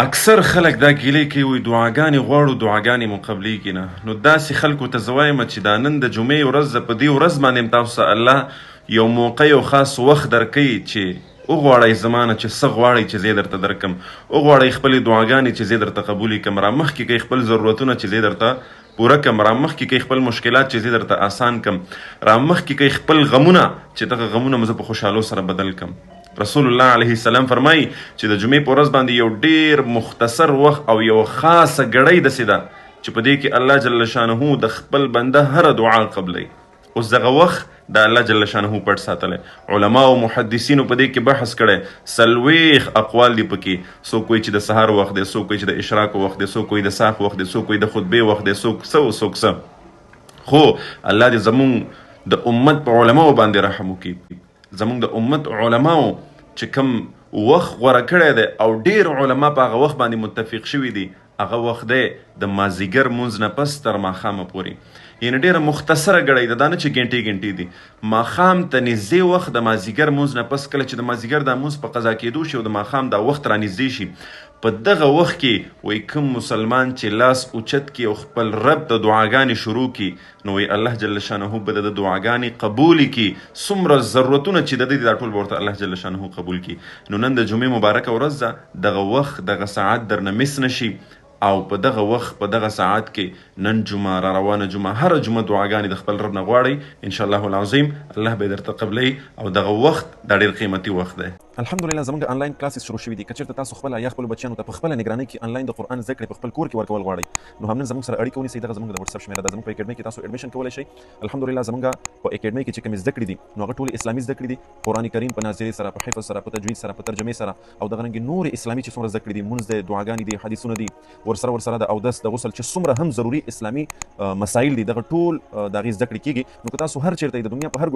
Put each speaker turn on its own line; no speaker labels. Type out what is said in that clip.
اکثر خلک دا ګیلې کوي وایي دعاګانې غواړو دعاګانې مو قبلیږي نه. نو داسې خلکو ته زه وایم چې دا نن د جمعې ورځ ده، په دې ورځ باندې تاسو ته الله یو موقع یو خاص وخت درکوي چې وغواړئ زما نه چې څه غواړئ چې زه درته درکم. وغواړئ خپلې دعاګانې چې زه درته قبولې کړم، رامخکې کوئ خپل ضرورتونه چې زه درته پوره کړم، رامخکې کوئ خپل مشکلات چې زه درته آسان کړم، رامخکې کوئ خپل غمونه چې دغه غمونه مو زه په خوشحالو سره بدل کړم. رسول الله علیه السلام فرمایي چې د جمعې په ورځ باندې یو ډیر مختصر وخت او یو خاصه ګړۍ داسې ده چې په دې کې الله جل شانه د خپل بنده هره دعا قبلوي. اوس دغه وخت د الله جل شانه پټ ساتلی. علما او محدثینو په دې کې بحث کړی، څلوېښت اقوال دي پکې. څوک وایي چې د سهار وخت دی، څوک وایي چې د اشراق وخت دی، څوک وایي د ساق وخت دی، څوک وایي د خطبې وخت دی، څوک څه او څوک څه. خو الله دې زمونږ د امت په علماو باندې رحم وکړي. زمونږ د امت علماو چې کوم وخت غوره کړی دی او ډیر علما په هغه وخت باندې متفق شوي دي، هغه وخت دی د مازدیګر مونځ نه پس تر ماښامه پورې. یعنې ډیره مختصره ګړۍ ده، دا نه چې ګنټې ګنټې دي. ماښام ته نږدې وخت د مازدیګر مونځ نه پس کله چې د مازدیګر دا مونځ په قضا کېدو شي او د ماښام دا وخت رانږدې شي، په دغه وخت کې وایي کوم مسلمان چې لاس اوچت کړي او خپل رب ته دعاګانې شروع کړي، نو وایي الله جل شانه به د دعاګانې قبولې کړي. څومره ضرورتونه چې د دې دا ټول به ورته الله جل شانه قبول کړي. نو نن د جمعې مبارکه ورځ ده، دغه وخت دغه ساعت درنه مس نشي او په دغه وخت په دغه ساعت کې نن جمعه را روانه جمعه هره جمعه دعاګانې د خپل رب نه غواړئ، انشاءالله العظیم الله به درته قبلوي. او دغه وخت دا ډېر قیمتي وخت دی.
الحمدلله زموږ انلاین کلاسز شروع شوي دي. که چېرته تاسو خپله یا خپلو بچیانو ته په خپله نګرانۍ کې انلاین د قرآن زده کړې په خپل کور کې ورکول غواړئ، نو همنن زموږ سره اړیکه ونیسئ. دغه زموږ د وټساپ شمېره ده. زموږ په اکیډمۍ کې تاسو ایډمیشن کولی شئ. الحمدلله زموږ په اکیډمۍ کې چې کومې زده کړې دي نو هغه ټولې اسلامي زده کړې دي، قرآن کریم په ناظرې سره، په حفظ سره، په تجوید سره، په ترجمې سره، او دغه رنګې نورې اسلامي چې څومره زده کړې دي، مونځ دی، دعاګانې دي، حدیثونه دي، ورسره د اودس د غسل چې څومره هم ضروري اسلامي مسایل دي، دغه ټول د هغې زده کړې کېږي. نو که تاسو هر چېرته د دنیا په هر